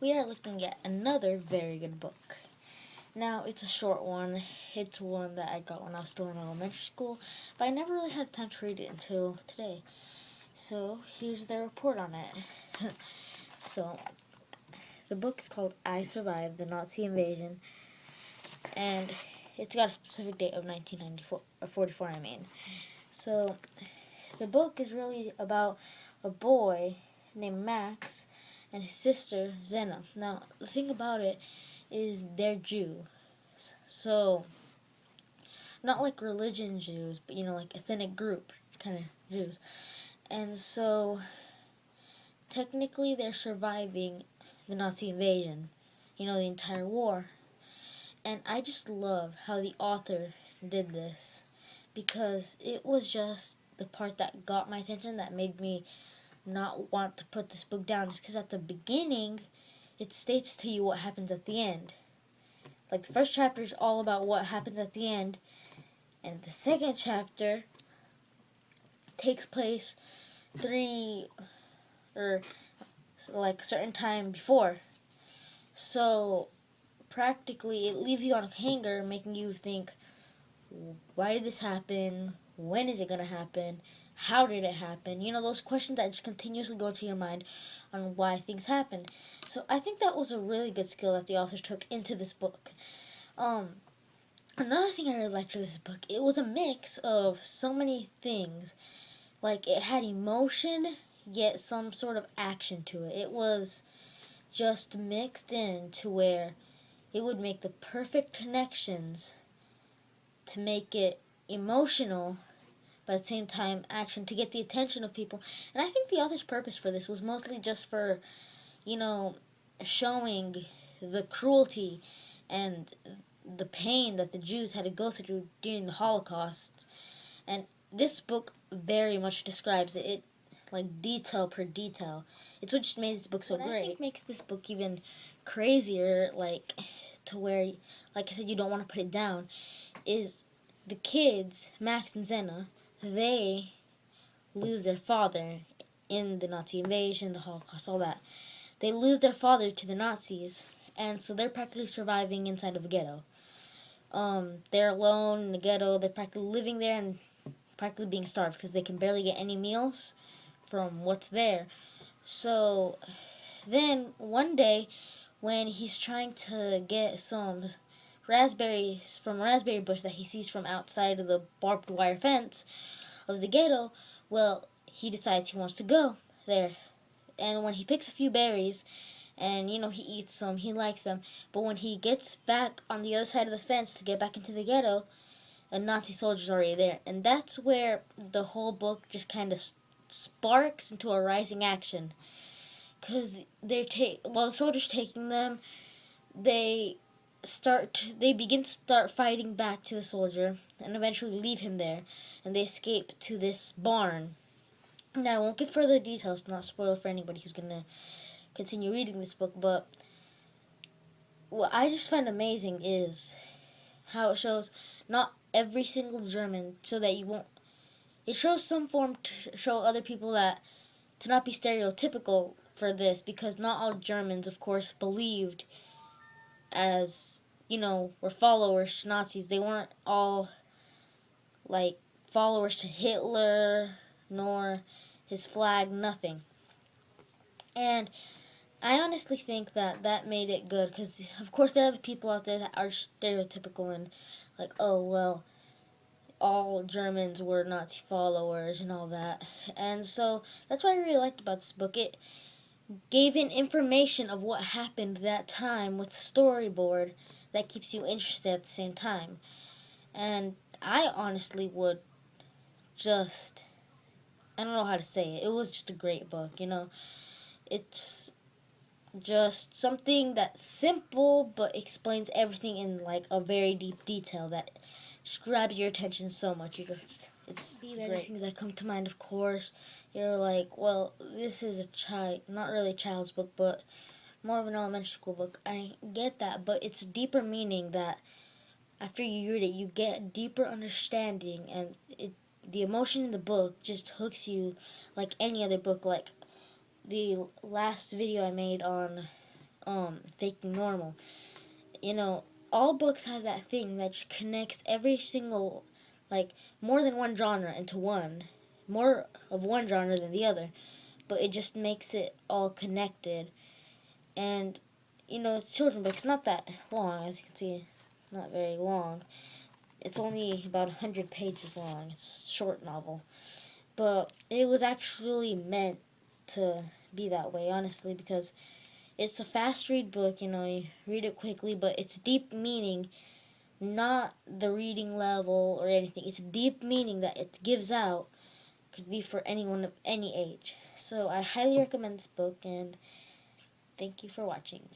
we are looking at another very good book. Now, it's a short one. It's one that I got when I was still in elementary school, but I never really had time to read it until today. So, here's the report on it. So, the book is called I Survived the Nazi Invasion, and it's got a specific date of 1994, or 44, I mean. So, the book is really about a boy named Max and his sister Zena. Now, the thing about it is they're Jew. So, not like religion Jews, but like ethnic group kind of Jews. And so, technically, they're surviving the Nazi invasion, the entire war. And I just love how the author did this because it was just the part that got my attention that made me not want to put this book down, just because at the beginning it states to you what happens at the end. Like, the first chapter is all about what happens at the end, and the second chapter takes place like a certain time before. So practically it leaves you on a hanger, making you think, why did this happen? When is it going to happen? How did it happen? Those questions that just continuously go to your mind on why things happen. So I think that was a really good skill that the author took into this book. Another thing I really liked with this book, it was a mix of so many things. Like, it had emotion, yet some sort of action to it. It was just mixed in to where it would make the perfect connections to make it emotional, but at the same time action, to get the attention of people. And I think the author's purpose for this was mostly just for, showing the cruelty and the pain that the Jews had to go through during the Holocaust. And this book very much describes it, like detail per detail. It's what just made this book so great. What I think makes this book even crazier, like, to where, like I said, you don't want to put it down, is the kids, Max and Zena, they lose their father in the Nazi invasion, the Holocaust, all that. They lose their father to the Nazis, and so they're practically surviving inside of a ghetto. They're alone in the ghetto. They're practically living there and practically being starved because they can barely get any meals from what's there. So then one day, when he's trying to get some raspberries from a raspberry bush that he sees from outside of the barbed wire fence of the ghetto, well, he decides he wants to go there. And when he picks a few berries, and he eats them, he likes them, but when he gets back on the other side of the fence to get back into the ghetto, a Nazi soldier's already there. And that's where the whole book just kind of sparks into a rising action. Because while the soldiers taking them, they begin to start fighting back to the soldier and eventually leave him there, and they escape to this barn. Now, I won't give further details to not spoil for anybody who's going to continue reading this book, but what I just find amazing is how it shows not every single German, so that you won't, it shows some form to show other people that, to not be stereotypical for this, because not all Germans, of course, believed as, were followers to Nazis. They weren't all, like, followers to Hitler, nor his flag, nothing. And I honestly think that made it good, because, of course, there are people out there that are stereotypical and, like, oh, well, all Germans were Nazi followers and all that. And so that's what I really liked about this book. It gave in information of what happened that time with the storyboard that keeps you interested at the same time. And I honestly would just, I don't know how to say it. It was just a great book, It's just something that's simple but explains everything in like a very deep detail that just grabs your attention so much. It's great. Things that come to mind, of course. You're like, well, this is not really a child's book, but more of an elementary school book. I get that, but it's a deeper meaning that after you read it, you get deeper understanding, and the emotion in the book just hooks you like any other book. Like the last video I made on faking normal. All books have that thing that just connects every single, like, more than one genre into one, more of one genre than the other, but it just makes it all connected. And it's a children's book. It's not that long, as you can see, not very long. It's only about 100 pages long. It's a short novel, but it was actually meant to be that way, honestly, because it's a fast read book. You read it quickly, but it's deep meaning, not the reading level or anything. It's deep meaning that it gives out, could be for anyone of any age. So I highly recommend this book, and thank you for watching.